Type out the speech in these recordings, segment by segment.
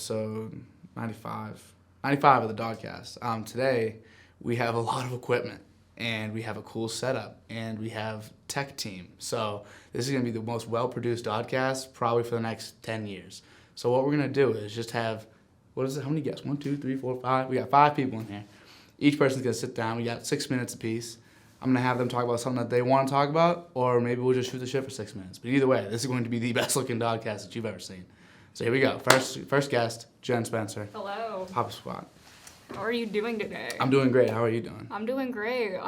episode 95. 95 of the DOD-Cast. Today, we have a lot of equipment, and we have a cool setup, and we have tech team. So this is going to be the most well-produced DOD-Cast probably for the next 10 years. So what we're going to do is just have, what is it, how many guests? 1, 2, 3, 4, 5. We got 5 people in here. Each person's going to sit down. We got 6 minutes apiece. I'm going to have them talk about something that they want to talk about, or maybe we'll just shoot the shit for 6 minutes. But either way, this is going to be the best-looking DOD-Cast that you've ever seen. So here we go. First guest, Jen Spencer. Hello. Papa Squat. How are you doing today? I'm doing great. How are you doing? I'm doing great.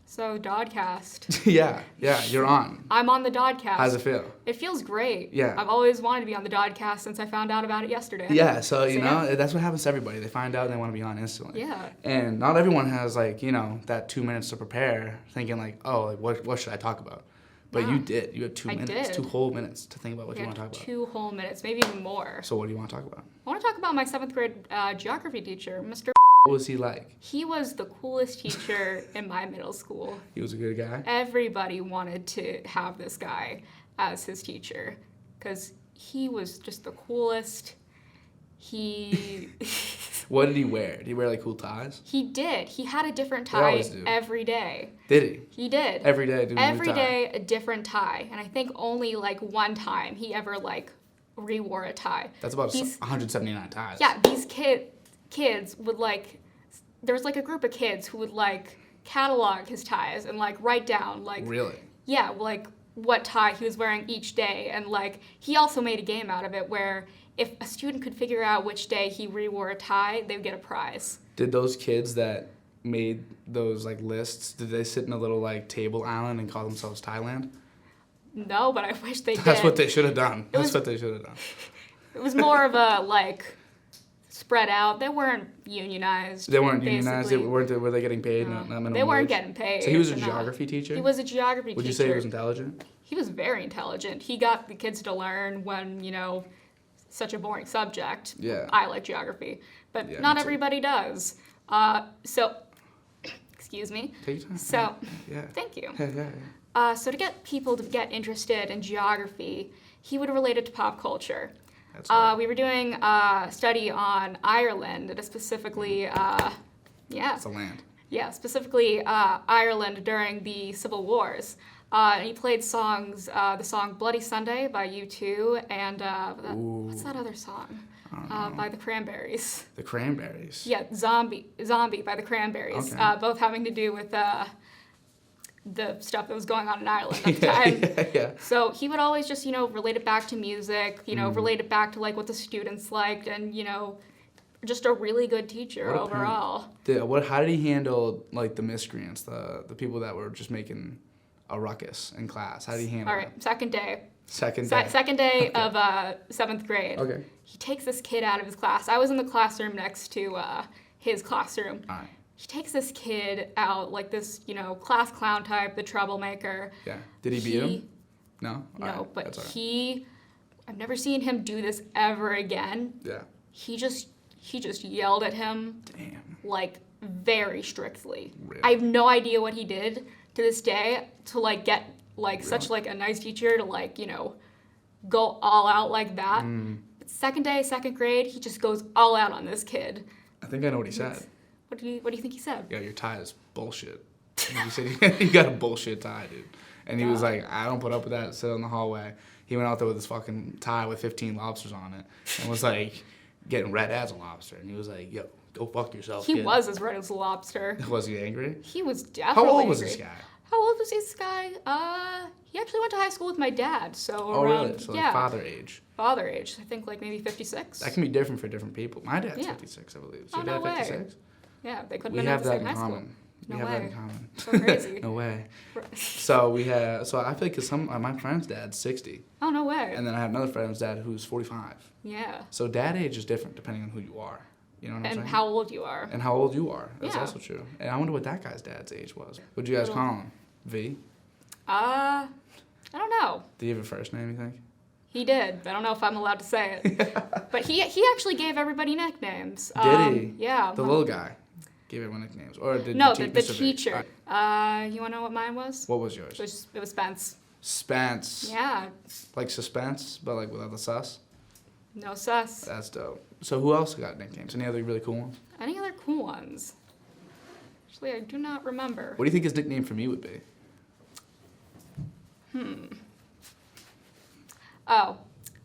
So DOD-Cast. yeah, you're on. I'm on the DOD-Cast. How's it feel? It feels great. Yeah. I've always wanted to be on the DOD-Cast since I found out about it yesterday. Yeah, so, you know, that's what happens to everybody. They find out and they want to be on instantly. Yeah. And not everyone has, like, you know, that 2 minutes to prepare, thinking, like, oh, like, what should I talk about? But Yeah. You did. You had 2 minutes. I did. 2 whole minutes to think about what you want to talk about. 2 whole minutes, maybe even more. So what do you want to talk about? I want to talk about my 7th grade geography teacher, Mr. What was he like? He was the coolest teacher in my middle school. He was a good guy? Everybody wanted to have this guy as his teacher because he was just the coolest. He... What did he wear? Did he wear, like, cool ties? He did. He had a different They tie always do. every day. Did he? He did. Every day, dude. Every day, a different tie. And I think only, like, one time he ever, like, re-wore a tie. That's about 179 ties. Yeah, these kids would, like... There was, like, a group of kids who would, like, catalog his ties and, like, write down, like... Really? Yeah, like, what tie he was wearing each day. And, like, he also made a game out of it where... If a student could figure out which day he re-wore a tie, they would get a prize. Did those kids that made those, like, lists, did they sit in a little, like, table island and call themselves Thailand? No, but I wish they did. That's what they should have done. That's what they should have done. It was more of a, like, spread out. They weren't unionized. They weren't unionized? Were they getting paid? No. They weren't getting paid. So he was a geography teacher? He was a geography teacher. Would you say he was intelligent? He was very intelligent. He got the kids to learn when, you know... such a boring subject. Yeah. I like geography, but yeah, not everybody does. Excuse me. Take your time. So, yeah. Thank you. Yeah. So to get people to get interested in geography, he would relate it to pop culture. That's right. We were doing a study on Ireland, and specifically, It's a land. Yeah, specifically Ireland during the Civil Wars. And he played songs, the song Bloody Sunday by U2, and what's that other song? By the Cranberries. The Cranberries? Yeah, Zombie by the Cranberries. Okay. Both having to do with the stuff that was going on in Ireland at the time. Yeah. So he would always just, you know, relate it back to music, you know, relate it back to, like, what the students liked, and, you know, just a really good teacher overall. How did he handle, like, the miscreants, the people that were just making a ruckus in class? How did he handle All right, second day. Second day? Second day of 7th grade. Okay. He takes this kid out of his class. I was in the classroom next to his classroom. All right. He takes this kid out, like this, you know, class clown type, the troublemaker. Yeah. Did he beat him? No? All No, right. but That's all right. I've never seen him do this ever again. Yeah. He just yelled at him. Damn. Like, very strictly. Really? I have no idea what he did to this day to, like, get, like, such, like, a nice teacher to, like, you know, go all out like that. But second day, 2nd grade, he just goes all out on this kid. I think I know what he said. What do you think he said? Yeah, your tie is bullshit. And he said you got a bullshit tie, dude. And he was like, I don't put up with that. Sit in the hallway. He went out there with his fucking tie with 15 lobsters on it and was like getting red as a lobster. And he was like, yo, go fuck yourself, He kid. was as red as a lobster. Was he angry? He was definitely How old was angry. this guy? How old was this guy? He actually went to high school with my dad, so Oh, around, really? So like yeah, father age. father age. I think like maybe 56. That can be different for different people. My dad's Yeah. 56, I believe. Is Oh, your no dad way. 56? Yeah, they could have We been have at the that same in high school. common. No We have that in way. common. So crazy. No way. So I feel like 'cause my friend's dad's 60. Oh, no way. And then I have another friend's dad who's 45. Yeah. So dad age is different depending on who you are. You know what I'm saying? And how old you are. And how old you are. That's Yeah. also true. And I wonder what that guy's dad's age was. What'd you guys call him? V? I don't know. Do you have a first name, you think? He did. I don't know if I'm allowed to say it. But he actually gave everybody nicknames. Did he? Yeah. The little guy gave everyone nicknames. Or did No, the the Mr. V? teacher. Alright. You want to know what mine was? What was yours? It was Spence. Spence. Yeah. Like suspense, but like without the sus? No sus. That's dope. So who else got nicknames? Any other really cool ones? Any other cool ones? Actually, I do not remember. What do you think his nickname for me would be? Oh,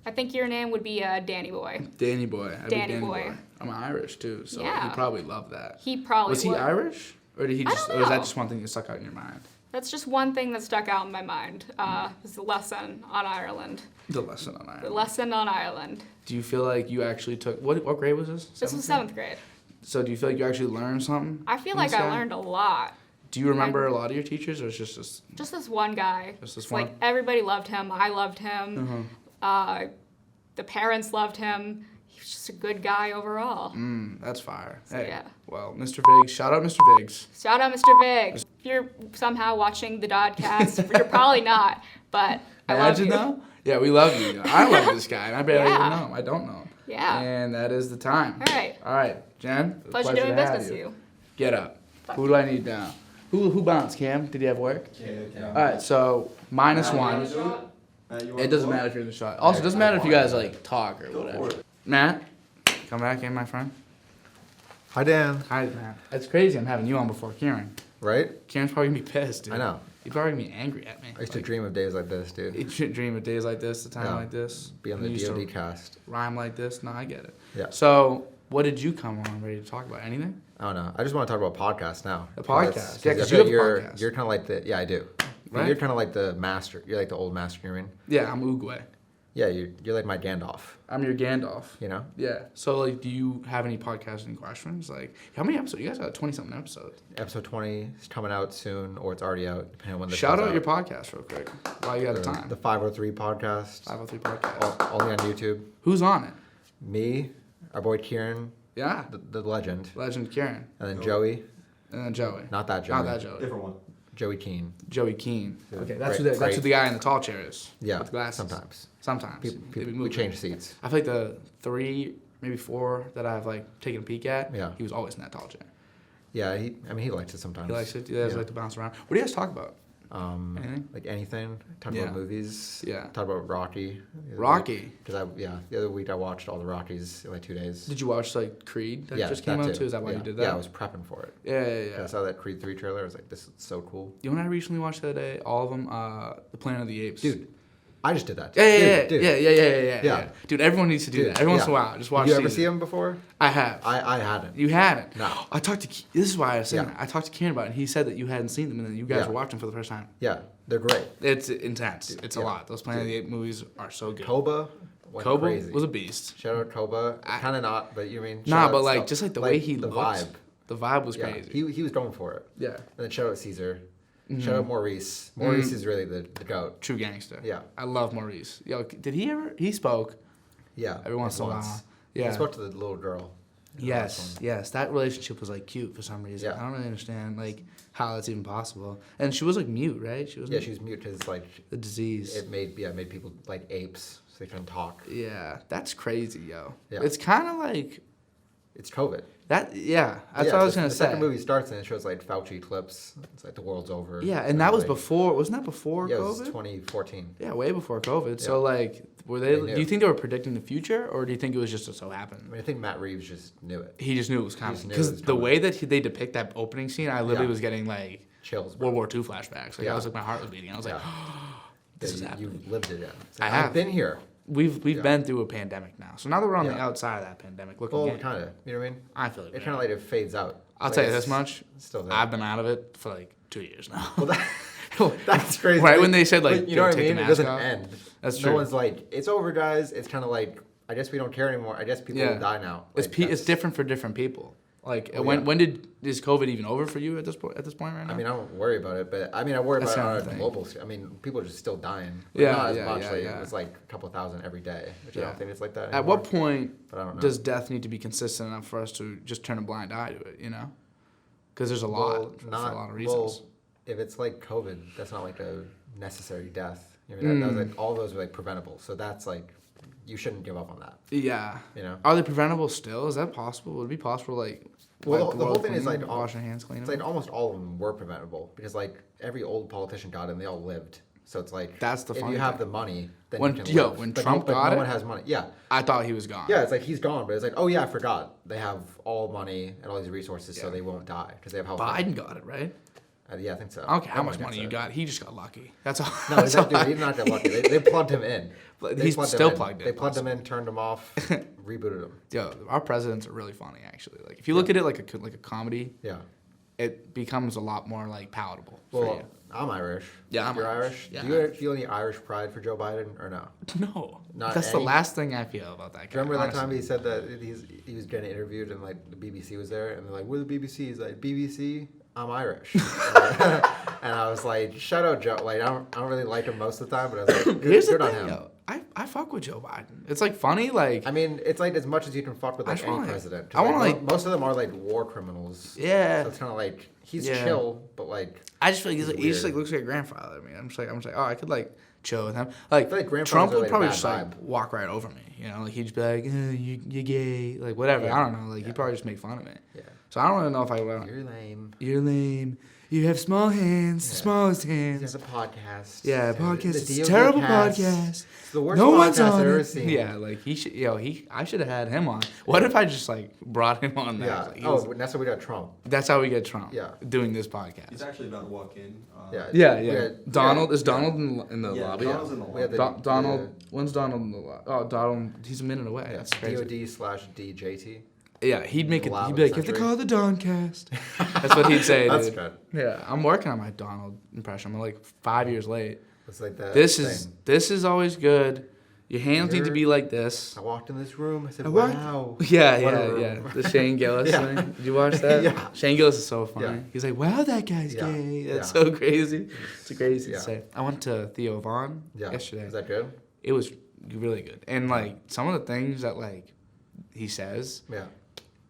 I think your name would be Danny Boy. Danny Boy. I'd be Danny Boy. I'm Irish too, so Yeah. he'd probably love that. He probably Was he would. Irish? Or did he I just don't or was that know. just one thing that stuck out in your mind? That's just one thing that stuck out in my mind. Was the lesson on Ireland. The lesson on The Ireland. lesson on Ireland. Do you feel like you actually took what grade was this? This was 7th grade. So do you feel like you actually learned something? I feel from like this I guy? learned a lot. Do you remember a lot of your teachers, or it's just Just this one guy. Just this It's one? like everybody loved him. I loved him. The parents loved him. He was just a good guy overall. That's fire. So, Hey, yeah. well, Mr. Biggs, shout out Mr. Biggs. Shout out Mr. Biggs. If you're somehow watching the DOD-Cast, you're probably not, but I love Imagine you. though. Yeah, we love you. I love this guy, and I barely Yeah. even know him. I don't know him. Yeah. And that is the time. All right. All right, Jen. Pleasure to doing have business with you. Get up. Who do I need now? Who bounced, Cam? Did he have work? Yeah. All right, so -1. It doesn't matter if you're in the shot. Also, it doesn't matter if you guys like talk or whatever. Matt, come back in, my friend. Hi, Dan. Hi, Matt. It's crazy I'm having you on before Kieran. Right? Kieran's probably gonna be pissed, dude. I know. He's probably gonna be angry at me. I used to dream of days like this, You dude. should dream of days like this, a time Yeah. like this. Be on You the used to DOD-Cast. rhyme like this. No, I get it. Yeah. So, what did you come on ready to talk about? Anything? I don't know. I just want to talk about podcasts now. A podcast? Because Yeah, I 'cause feel you like have a podcast. You're kind of like the... Yeah, I do. Right? You're kind of like the master. You're like the old master, you know what I mean? Yeah, I'm Oogway. Yeah, you're like my Gandalf, I'm your Gandalf. you know? Yeah. So, like, do you have any podcasting questions? Like, how many episodes? You guys got 20-something episodes. Episode 20 is coming out soon, or it's already out, depending on when this Shout comes out your podcast real quick while you got the time. The 503 podcast. 503 podcast. Only on YouTube. Who's on it? Me, our boy Kieran, Yeah. the legend, Legend Kieran. and then Joey. And then Joey. Not that Joey. Not that Joey. Different one. Joey Keene. Joey Keene. Yeah. Okay, that's Great- that's who the guy in the tall chair is. Yeah, With glasses. sometimes. Sometimes. They've been We moving. change seats. I feel like the 3, maybe 4 that I've like taken a peek at. Yeah. He was always in that tall chair. Yeah, he likes it sometimes. He likes it. He does Yeah. like to bounce around. What do you guys talk about? Anything? Like anything. Talk Yeah. about movies. Yeah. Talk about Rocky. Rocky. Because the other week I watched all the Rockies in like 2 days. Did you watch like Creed that yeah, just came out too. too? Is that why yeah. you did that? Yeah, I was prepping for it. Yeah. I saw that Creed 3 trailer. I was like, this is so cool. You know what I recently watched the other day? All of them. The Planet of the Apes. Dude, I just did that. Yeah. Dude. Yeah. Dude, everyone needs to do Dude, that. Every once yeah. in a while, just watch. Did you ever season. see him before? I have. I hadn't. You hadn't. No. I talked to. This is why I was saying Yeah. that. I talked to Kieran about it, and he said that you hadn't seen them, and then you guys Yeah. were watching for the first time. Yeah, they're great. It's intense. It's a yeah. lot. Those Planet of the Apes movies are so good. Koba went Kobe crazy. was a beast. Shout out Koba. Kind of not, but you mean. Nah, shout out but like stuff. just like the way he the looked, vibe. the vibe was Yeah, crazy. he was going for it. Yeah, And then shout out Caesar. Mm-hmm. Shout out Maurice. Maurice is really the goat. true gangster. Yeah. I love Maurice. Yo, did he ever? He spoke Yeah. every once in a while. Yeah. He spoke to the little girl. Yes. That relationship was like cute for some reason. Yeah. I don't really understand like how that's even possible. And she was like mute, right? She was. Yeah, she was mute because like the disease. it made people like apes so they couldn't talk. Yeah, that's crazy, yo. Yeah. It's kind of like It's COVID. that. Yeah, that's Yeah, what I was the gonna say. second movie starts and it shows like Fauci clips. It's like the world's over. Yeah, and that was like, before. Wasn't that before Yeah, it COVID? was 2014. Yeah, way before COVID. Yeah. So like, were they? They knew. Do you think they were predicting the future, or do you think it was just so I happened? mean, I think Matt Reeves just knew it. He just knew it was coming just knew it because was the coming. way that they depict that opening scene, I literally Yeah. was getting like Chills. Bro. World War II flashbacks. Like I Yeah. was like, my heart was beating. I was like, Yeah. this is you happening. lived it. Yeah. It's I like, have. I've been here. We've Yeah. been through a pandemic now, so now that we're on the Yeah. outside of that pandemic, looking Well, in, kind of. You know what I mean? I feel it. It man. kind of like it fades out. I'll Like, tell you it's this much: Still there. I've been out of it for like 2 years now. Well, that's crazy. Right when they said like, But you know what I take the mean? It mask doesn't off. end. That's No true. one's like, it's over, guys. It's kind of like, I guess we don't care anymore. I guess people Yeah. will die now. It's Like, it's that's- different for different people. Like Oh, when yeah. is COVID even over for you at this point right now? I mean, I don't worry about it, but I mean, I worry That's about it not on the a thing. global scale. I mean, people are just still dying. But Yeah, not as yeah, much. yeah, like, yeah. It's like a couple thousand every day, which I Yeah. don't think it's like that At anymore. what point But I don't know. does death need to be consistent enough for us to just turn a blind eye to it? You know, because there's a lot for a lot of reasons. Well, if it's like COVID, that's not like a necessary death. You know, that was like, all those are like preventable. So that's like, you shouldn't give up on that. Yeah. You know? Are they preventable still? Is that possible? Would it be possible to like Well, wipe the whole world thing is clean, like wash your hands clean? It's like almost all of them were preventable because like every old politician got it and they all lived. So it's like That's the if funny you have thing. the money, then When- you can yo, live. when But Trump got no it- one has money. Yeah. I thought he was gone. Yeah, it's like he's gone, but it's like, oh yeah, I forgot. They have all money and all these resources, so they won't die because they have health. Biden got it, right? Yeah, I think so. I don't care how Everyone much gets money you it. got. He just got lucky. That's all. No, that's that all dude, I- he did not get lucky. They plugged him in. They He's plugged him still in. plugged in. They plugged him in, turned him off, rebooted him. Yo, our presidents are really funny, actually. Like, if you look at it like a comedy, Yeah. it becomes a lot more like palatable for Well, you. I'm Irish. Yeah, I'm You're Irish. Irish. Yeah. Do you feel any Irish pride for Joe Biden or no? No, Not that's any? the last thing I feel about that guy. Do you remember that time honestly. he said that he was getting interviewed and like the BBC was there and they're like, "We're the BBC." He's like, "BBC, I'm Irish." And I was like, "Shout out Joe." Like I don't really like him most of the time, but I was like, Here's "Good the on thing, him." yo. I fuck with Joe Biden. It's like funny, like I mean, it's like as much as you can fuck with I like just any wanna, like- president. 'Cause, I wanna, like- most of them are like war criminals. yeah. So it's kind of like he's Yeah. chill, but like I just feel like he just like weird. looks like a grandfather to me. I'm just like, oh, I could like chill with him. Like, feel like grandfathers Trump are, would like, a probably bad just like vibe. walk right over me. You know, like he'd just be like, you gay, like whatever. Yeah. I don't know. Like Yeah. he'd probably just make fun of me. yeah, So I don't really know if I would. you're lame. You're lame. You have small hands, the Yeah. smallest He hands. has a podcast. Yeah, The podcast. It's a DOD terrible cast. podcast. It's the worst No podcast one's I've on ever it. seen. Yeah, like he should. I should have had him on. What if I just like brought him on there? Yeah. Like, Oh, that's how we got Trump. that's how we get Trump. Yeah. doing this podcast. He's actually about to walk in. Yeah. Yeah. Yeah. Donald is Yeah. Donald in the Yeah, lobby. Donald's in the We had lobby. the- Donald. When's Donald in the lobby? Oh, Donald. He's a minute away. Yeah, That's crazy. DOD/DJT. Yeah, he'd make it. Lab He'd be like, of "Get the the century." call the DOD-Cast." That's what he'd say. That's dude. good. Yeah, I'm working on my Donald impression. I'm like 5 years late. It's like that. This thing. is always good. Your hands need to You're- be like this. I walked in this room. I said, I walked- "Wow." Yeah, What a yeah, room. yeah. The Shane Gillis Yeah. thing. Did you watch that? Yeah. Shane Gillis is so funny. Yeah. He's like, "Wow, that guy's Yeah. gay." That's Yeah. so crazy. It's crazy Yeah. to say. I went to Theo Vaughn Yeah. yesterday. Is that good? It was really good. And like some of the things that like he says, Yeah.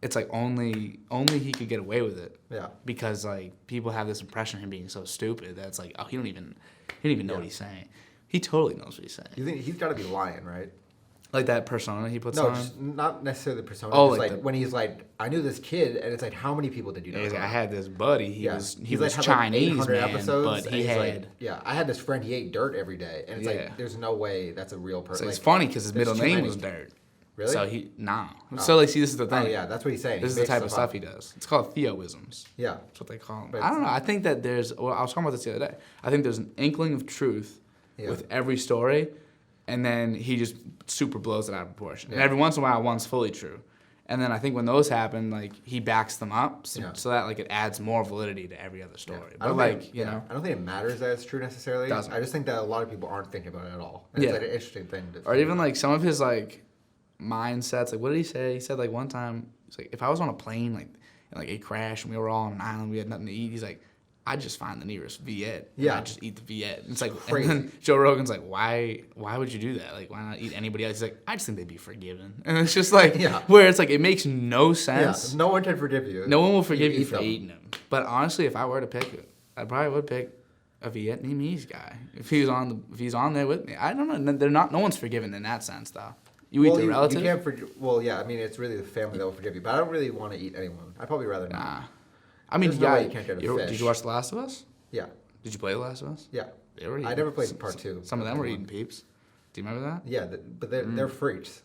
it's like only he could get away with it Yeah. because like people have this impression of him being so stupid that it's like, oh, he don't even know what he's saying. He totally knows what he's saying. You think he's got to be lying, right? Like that persona he puts No, on. just not necessarily the persona. Oh, just like like the- when he's like, "I knew this kid," and it's like, "How many people did you know?" He's like, I had this buddy. He Yeah. was He's like, had, like, Chinese 800 man, episodes, but and he he's had. like, yeah, I had this friend. He ate dirt every day, and it's Yeah. like, there's no way that's a real So person. it's Like, funny because his there's middle too name many. was Dirt. Really? So So like, see, this is the thing. Oh yeah, that's what he's saying. This is He the makes type of stuff up. he does. It's called theoisms. Yeah. That's what they call them. But I don't know. I think that there's. Well, I was talking about this the other day. I think there's an inkling of truth Yeah. with every story, and then he just super blows it out of proportion. And Yeah. every once in a while, one's fully true. And then I think when those happen, like he backs them up, so, Yeah. so that like it adds more validity to every other story. I But don't like think, you know, I don't think it matters that it's true necessarily. Doesn't. I just think that a lot of people aren't thinking about it at all. And Yeah. It's like an interesting thing. To or think even about. like some of his like mindsets. Like what did he say? He said like one time, he's like, if I was on a plane like and like it crashed and we were all on an island, we had nothing to eat. He's like, I'd just find the nearest Viet. Yeah. I'd just eat the Viet. And it's like, Crazy. and then Joe Rogan's like, why would you do that? Like, why not eat anybody else? He's like, I just think they'd be forgiven. And it's just like, Yeah. where it's like, it makes no yeah, sense. no one can forgive you. No one will forgive you eat for them. eating them. But honestly, if I were to pick it, I probably would pick a Vietnamese guy. If he's on there with me. I don't know. They're not, no one's forgiven in that sense though. You eat Well, the relative? You can't forgive. Well, yeah. I mean, it's really the family that will forgive you. But I don't really want to eat anyone. I'd probably rather not. Nah. I mean, There's no yeah. way you can't get a Did fish. you watch The Last of Us? Yeah. Did you play The Last of Us? Yeah. They were I eating- never played part two. Some of them were One. eating peeps. Do you remember that? Yeah, but they're freaks.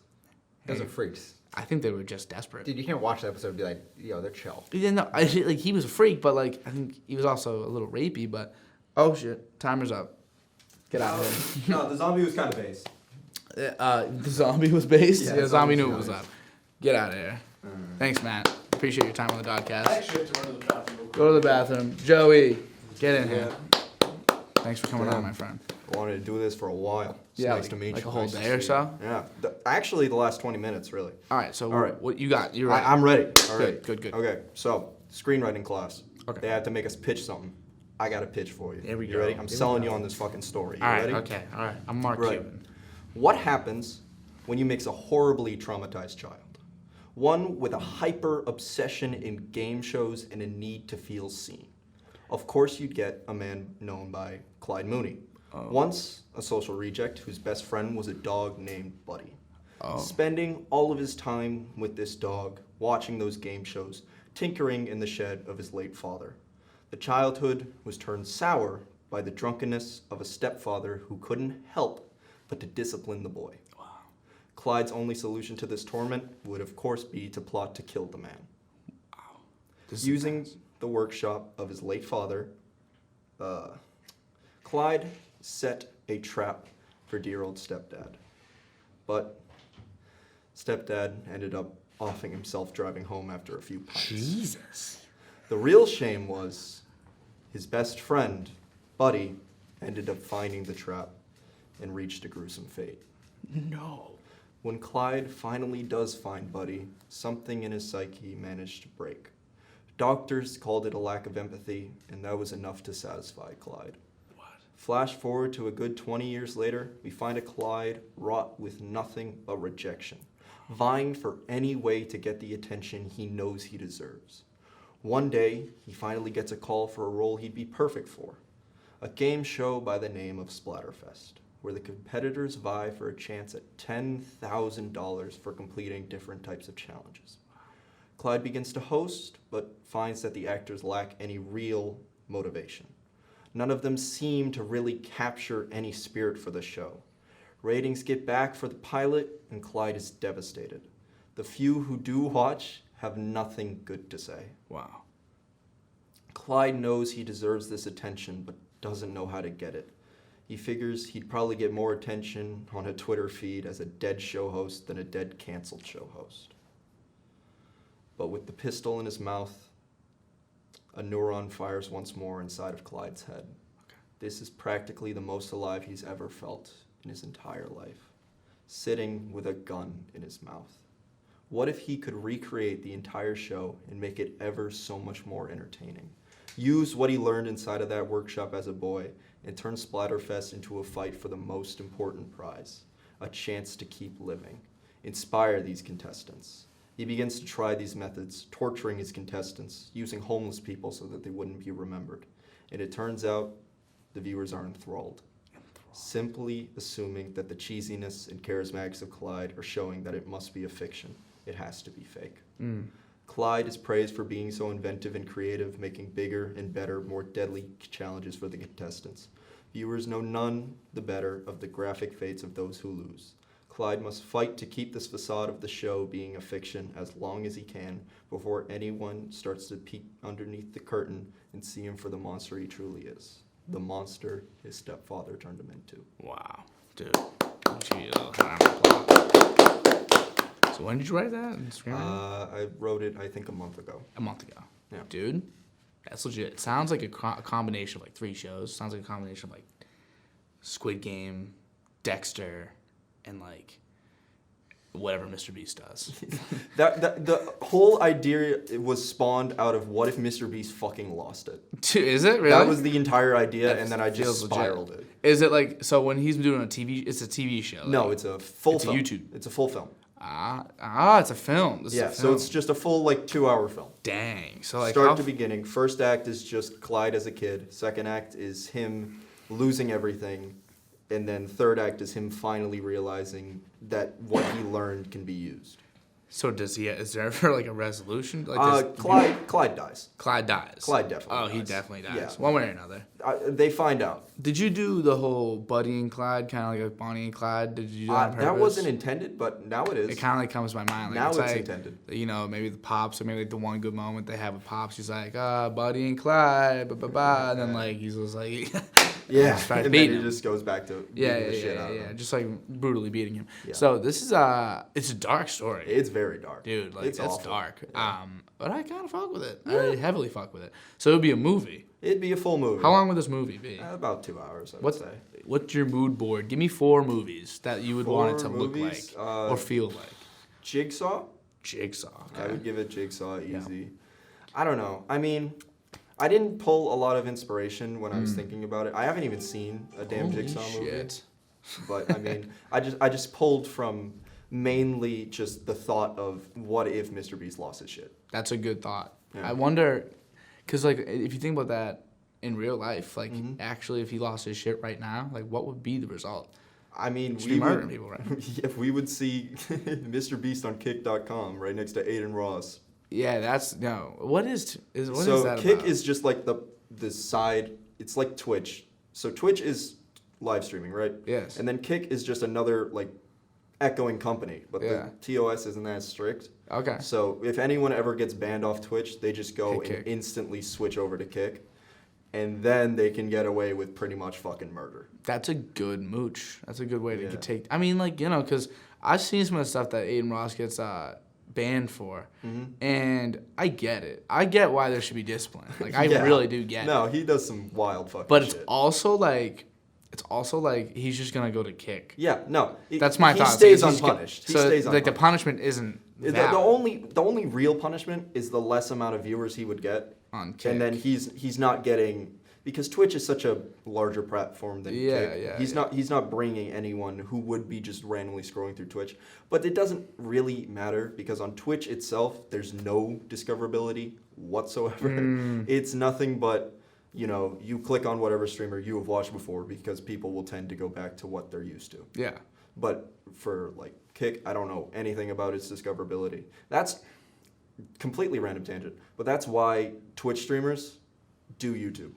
Those Hey. are freaks. I think they were just desperate. Dude, you can't watch the episode and be like, yo, they're chill. Yeah, no, like he was a freak, but like I think he was also a little rapey. But oh shit, timer's up. Get out of here. No, the zombie was kind of based. The zombie was based. Yeah, Yeah, the zombie zombie knew it was was up. Get out of here. Thanks, Matt. Appreciate your time on the I podcast. actually have to run to the bathroom real quick. Go to the bathroom. Joey, get in here. Thanks for coming Yeah. on, my friend. I wanted to do this for a while. It's Yeah, nice like- to meet like you. a whole Nice to day or see so? you. Yeah. Actually, the last 20 minutes, really. All right, so All right. what you got? You're right. I'm ready. All right. Good. Okay, so screenwriting class. Okay. They had to make us pitch something. I got a pitch for you. Here we You go. ready? Here I'm we selling go. you on this fucking story. You All right. ready? Okay. All right. I'm Mark Right. Cuban. What happens when you mix a horribly traumatized child? One with a hyper obsession in game shows and a need to feel seen. Of course, you'd get a man known by Clyde Mooney. Once a social reject whose best friend was a dog named Buddy. Spending all of his time with this dog, watching those game shows, tinkering in the shed of his late father. The childhood was turned sour by the drunkenness of a stepfather who couldn't help but to discipline the boy. Wow. Clyde's only solution to this torment would, of course, be to plot to kill the man. Wow. This is Using intense. the workshop of his late father, Clyde set a trap for dear old stepdad. But stepdad ended up offing himself driving home after a few pints. Jesus. The real shame was his best friend, Buddy, ended up finding the trap and reached a gruesome fate. No. When Clyde finally does find Buddy, something in his psyche managed to break. Doctors called it a lack of empathy, and that was enough to satisfy Clyde. What? Flash forward to a good 20 years later, we find a Clyde wrought with nothing but rejection, vying for any way to get the attention he knows he deserves. One day, he finally gets a call for a role he'd be perfect for, a game show by the name of Splatterfest, where the competitors vie for a chance at $10,000 for completing different types of challenges. Clyde begins to host, but finds that the actors lack any real motivation. None of them seem to really capture any spirit for the show. Ratings get back for the pilot, and Clyde is devastated. The few who do watch have nothing good to say. Wow. Clyde knows he deserves this attention, but doesn't know how to get it. He figures he'd probably get more attention on a Twitter feed as a dead show host than a dead canceled show host. But with the pistol in his mouth, a neuron fires once more inside of Clyde's head. Okay. This is practically the most alive he's ever felt in his entire life, sitting with a gun in his mouth. What if he could recreate the entire show and make it ever so much more entertaining? Use what he learned inside of that workshop as a boy and turn Splatterfest into a fight for the most important prize, a chance to keep living. Inspire these contestants. He begins to try these methods, torturing his contestants, using homeless people so that they wouldn't be remembered. And it turns out the viewers are enthralled, simply assuming that the cheesiness and charismatics of Clyde are showing that it must be a fiction. It has to be fake. Clyde is praised for being so inventive and creative, making bigger and better, more deadly challenges for the contestants. Viewers know none the better of the graphic fates of those who lose. Clyde must fight to keep this facade of the show being a fiction as long as he can before anyone starts to peek underneath the curtain and see him for the monster he truly is. The monster his stepfather turned him into. Wow. Dude. Gee, round of applause. So when did you write that? And screenwrite it? I wrote it, I think, a month ago. A month ago. Yeah. Dude, that's legit. It sounds like a combination of like 3 shows. Sounds like a combination of like Squid Game, Dexter, and like whatever Mr. Beast does. The whole idea was spawned out of what if Mr. Beast fucking lost it? Is it really? That was the entire idea, That and then I just feels legit. spiraled it. Is it like, so when he's doing a TV, it's a TV show? No, like- it's a full It's a film. YouTube. It's a full film. It's a film. This is Yeah, a so film. it's just a full, 2-hour film. Dang. So like Start how to beginning. First act is just Clyde as a kid. Second act is him losing everything. And then third act is him finally realizing that what he learned can be used. So does he? Is there ever like a resolution? Like Clyde dies. Clyde dies. Clyde definitely Oh, he dies. definitely dies. Yeah. One way or another. They find out. Did you do the whole Buddy and Clyde, kind of like a Bonnie and Clyde? Did you do that on purpose? That wasn't intended, but now it is. It kind of like comes to my mind. Like, Now it's like, intended. You know, maybe the Pops, or maybe like the one good moment they have with Pops. He's like, Buddy and Clyde, and then like he's just like, Yeah, just try to and beat then him. it just goes back to yeah, beating the shit out of yeah, him. just like brutally beating him. Yeah. So this is it's a dark story. It's very dark. Dude, like it's that's awful. dark. Yeah. But I kind of fuck with it. I heavily fuck with it. So it would be a movie. It'd be a full movie. How long would this movie be? About 2 hours, I would What's say. what's your mood board? Give me 4 movies that you would want it to 4 look movies? like or feel like. Jigsaw? Jigsaw. I Okay. would give it Jigsaw Yeah. easy. I don't know. I mean, I didn't pull a lot of inspiration when I was thinking about it. I haven't even seen a damn Holy Jigsaw movie. shit. But I mean, I just pulled from mainly just the thought of what if Mr. Beast lost his shit. That's a good thought. Yeah. I wonder, because like if you think about that in real life, like Mhm. actually if he lost his shit right now, like what would be the result? I mean, Just we be murdering would, people, right? if we would see Mr. Beast on Kick.com right next to Aiden Ross. Yeah, that's no. What is what so is that Kick about? is just like the side. It's like Twitch, So Twitch is live streaming, right? Yes. And then Kick is just another like echoing company, but Yeah. the TOS isn't as strict. Okay. So if anyone ever gets banned off Twitch, they just go Hit and Kick. instantly switch over to Kick, and then they can get away with pretty much fucking murder. That's a good mooch. That's a good way to Yeah. take. I mean, like, you know, because I've seen some of the stuff that Aiden Ross gets banned for, and I get it. I get why there should be discipline. Like, I Yeah. really do get it. No, he does some wild fucking But shit. it's also like he's just gonna go to Kick. Yeah, no. That's my he thought. Stays He's unpunished. He so stays like unpunished. the punishment isn't The valid only real punishment is the less amount of viewers he would get, on Kick. and then he's not getting, because Twitch is such a larger platform than Kick. He's not bringing anyone who would be just randomly scrolling through Twitch. But it doesn't really matter because on Twitch itself, there's no discoverability whatsoever. It's nothing but, you know, you click on whatever streamer you have watched before because people will tend to go back to what they're used to. yeah. But for like Kick, I don't know anything about its discoverability. That's completely random tangent, but that's why Twitch streamers do YouTube.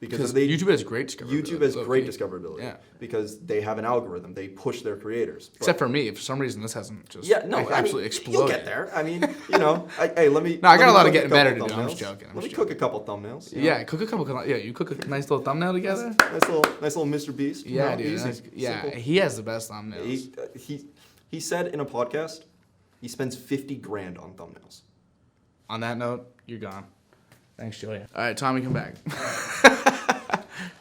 Because YouTube has great discoverability. YouTube has great low-key. discoverability Yeah. because they have an algorithm. They push their creators. But- Except for me, if for some reason this hasn't just absolutely exploded. You'll get there. I mean, you know, hey, let me. No, I got let me a lot of cook getting couple better to do. I'm thumbnails. just joking. I'm Let me just cook a couple thumbnails. you know? Yeah, cook a couple. Yeah, you cook a nice little thumbnail together. Nice little Mr. Beast. you Yeah, know, dude. easy, Nice, yeah, simple. he has the best thumbnails. He said in a podcast he spends 50 grand on thumbnails. On that note, you're gone. Thanks, Julia. All right, Tommy, come back.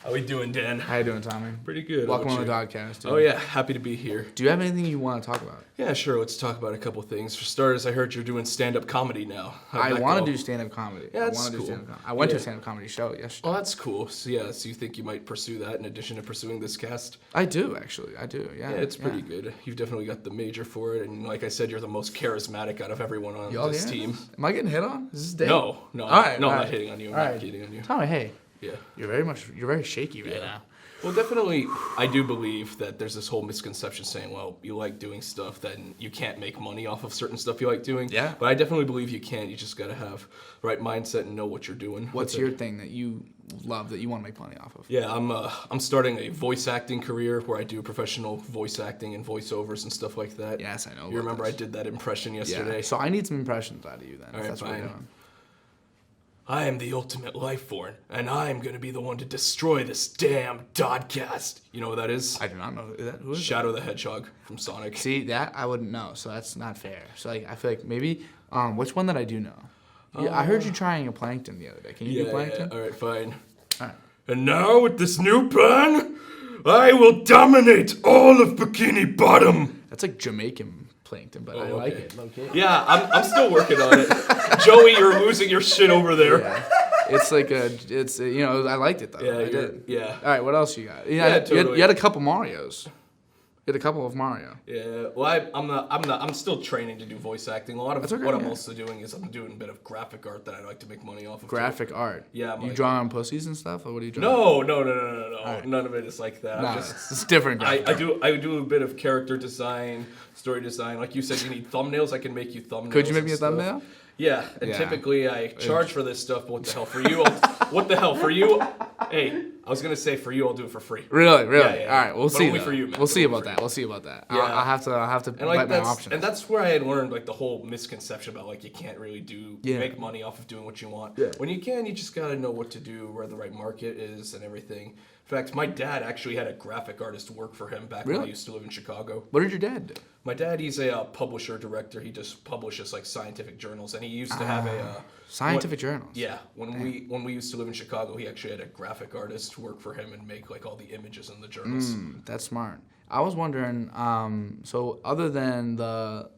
How we doing, Dan? How you doing, Tommy? Pretty good. Welcome How on the about you? DOD-Cast. Dude. Oh yeah, happy to be here. Do you have anything you want to talk about? Yeah, sure. Let's talk about a couple things. For starters, I heard you're doing stand-up comedy now. I want to do stand-up comedy. Yeah, that's I wanna do cool. stand-up I went to a Yeah. stand-up comedy show yesterday. Oh, that's cool. So yeah, so you think you might pursue that in addition to pursuing this cast? I do, actually. I do, yeah. Yeah, it's pretty good. You've definitely got the major for it, and like I said, you're the most charismatic out of everyone on Oh, this yeah? team. Am I getting hit on? Is this date? No, All right, no, all I'm right. not hitting on you. I'm All not right. hitting on you. Tommy, hey. Yeah. You're very shaky right Yeah. now. Well, definitely, I do believe that there's this whole misconception saying, well, you like doing stuff, then you can't make money off of certain stuff you like doing. Yeah. But I definitely believe you can. You just got to have the right mindset and know what you're doing. What's with your it. thing that you love that you want to make money off of? Yeah, I'm starting a voice acting career where I do professional voice acting and voiceovers and stuff like that. Yes, I know. You about remember this. I did that impression Yeah. yesterday? So I need some impressions out of you then. All if right, that's what you're fine. doing. I am the ultimate life form, and I'm gonna be the one to destroy this damn DOD-Cast. You know what that is? I do not know who is Shadow the Hedgehog from Sonic. See, that I wouldn't know, so that's not fair. So like, I feel like maybe which one that I do know? Yeah, I heard you trying a plankton the other day. Can you do plankton? All right, fine. All right. And now with this new plan, I will dominate all of Bikini Bottom. That's like Jamaican plankton, but I Oh, like okay. it. Okay. Yeah, I'm still working on it. Joey, you're losing your shit over there. Yeah. It's like you know, I liked it though. Yeah, I you're- did. yeah. All right, what else you got? Yeah, totally. You had a couple Marios. You had a couple of Mario. Yeah, well, I'm still training to do voice acting. A lot of That's okay, what I'm yeah. also doing is I'm doing a bit of graphic art that I like to make money off of. too. Graphic art. Yeah, I'm You like- drawing on pussies and stuff, or what are you drawing? No. right. None of it is like that. No, I'm just, it's different. Graphic I do a bit of character design, story design. Like you said, you need thumbnails. I can make you thumbnails. Could you make me a and stuff. thumbnail? Yeah, and Yeah. typically I charge for this stuff, but what the hell for you? What the hell for you? Hey, I was gonna say for you, I'll do it for free. Really? Yeah. All right, we'll But see. only though. for you, man. We'll see Only about for that. you. We'll see about that. Yeah. I'll have to And like bite my options. that's where I had learned like the whole misconception about like you can't really Yeah. make money off of doing what you want. Yeah. When you can, you just gotta know what to do, where the right market is, and everything. In fact, my dad actually had a graphic artist work for him back when I Really? used to live in Chicago. What did your dad do? My dad, he's a publisher director. He just publishes like scientific journals, and he used to have a Scientific journals. yeah. When we used to live in Chicago, he actually had a graphic artist work for him and make like all the images in the journals. That's smart. I was wondering. So other than the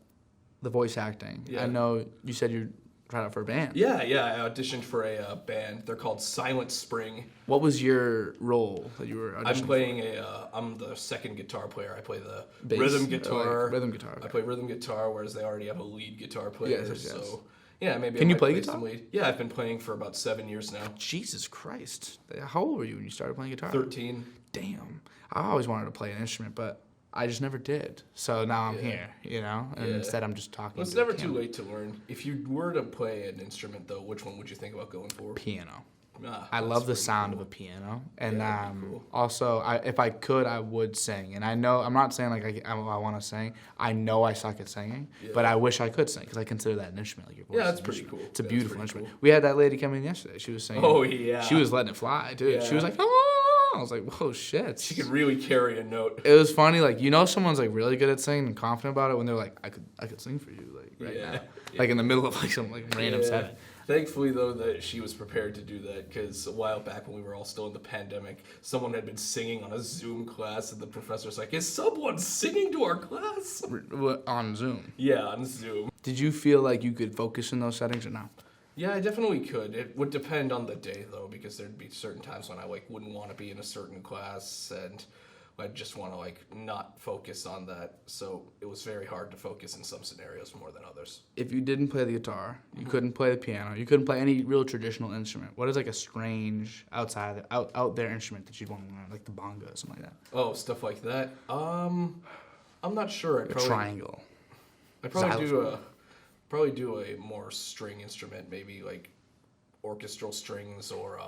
voice acting, Yeah. I know you said you tried out for a band. Yeah, I auditioned for a band. They're called Silent Spring. What was your role that you were auditioning I'm for? playing I'm the second guitar player. I play the Bass, rhythm or, like, guitar. rhythm guitar, okay. I play rhythm guitar, whereas they already have a lead guitar player. Yes, yes, yes. So yeah, maybe. Can I you might play some guitar? lead. Yeah, I've been playing for about 7 years now. Jesus Christ! How old were you when you started playing guitar? 13. Damn. I always wanted to play an instrument, but I just never did. So now I'm here, you know. And Yeah. instead, I'm just talking. Well, it's to the never too camera. late to learn. If you were to play an instrument, though, which one would you think about going for? Piano. I love the sound of a piano, and that'd be cool. also, if I could, I would sing. And I know I'm not saying like I want to sing. I know I suck at singing, but I wish I could sing because I consider that an instrument. Like your voice Yeah, is that's an pretty instrument. cool. It's a That's beautiful pretty instrument. cool. We had that lady come in yesterday. She was singing. Oh, yeah. She was letting it fly, dude. She was Yeah. like, oh, I was like, whoa, shit. She could really carry a note. It was funny, like someone's like really good at singing and confident about it when they're like, I could sing for you, like right Yeah. now, like in the middle of like some like random setting. Thankfully, though, that she was prepared to do that because a while back when we were all still in the pandemic, someone had been singing on a Zoom class, and the professor's like, "Is someone singing to our class?" On Zoom. Yeah, on Zoom. Did you feel like you could focus in those settings or no? Yeah, I definitely could. It would depend on the day, though, because there'd be certain times when I like wouldn't want to be in a certain class, and I'd just want to like not focus on that. So it was very hard to focus in some scenarios more than others. If you didn't play the guitar, you couldn't play the piano, you couldn't play any real traditional instrument. What is like a strange out there instrument that you'd want to learn, like the bongo or something like that? Oh, stuff like that. I'm not sure. A triangle. I'd probably Xylophone. probably do a more string instrument, maybe like orchestral strings, or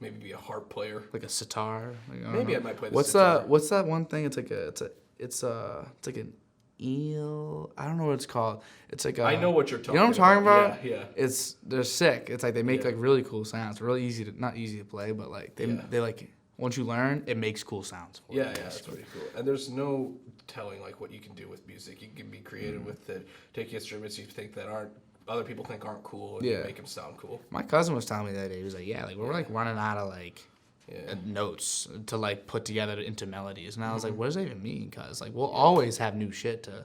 maybe be a harp player. Like a sitar. Like, I don't Maybe know. I might play the What's sitar. What's that one thing? It's like like an eel. I don't know what it's called. It's like a. I know what you're talking You know what I'm talking about? Yeah. They're sick. It's like they make Yeah. like really cool sounds. Really easy to not easy to play, but like they like once you learn, it makes cool sounds. For Yeah, you. that's pretty cool. And there's no telling like what you can do with music. You can be creative with it. Take instruments you think that other people think aren't cool, and you make them sound cool. My cousin was telling me that day. He was like, "Yeah, like we're like running out of like Yeah. notes to like put together into melodies." And I was Mm-hmm. like, "What does that even mean?" Because like we'll always have new shit to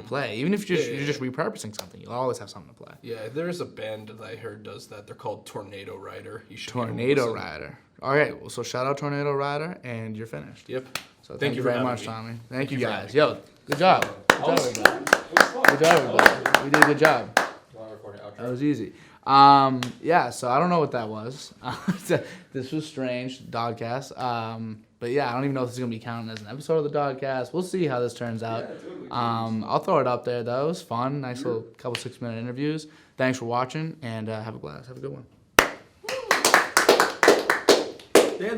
play, even if you're just repurposing something. You'll always have something to play. Yeah, there's a band that I heard does that. They're called Tornado Rider. You should give 'em a Tornado listen. Rider. All right, well, so shout out Tornado Rider, and you're finished. Yep. So thank you for very having much, me. Tommy. Thank you you for guys. having Yo, good job. Good job, everybody. Good job, everybody. We did a good job. That was easy. Yeah, so I don't know what that was. This was strange, DOD-Cast. But yeah, I don't even know if this is going to be counted as an episode of the DOD-Cast. We'll see how this turns out. I'll throw it up there, though. It was fun. Nice little couple 6-minute interviews. Thanks for watching, and have a blast. Have a good one. And the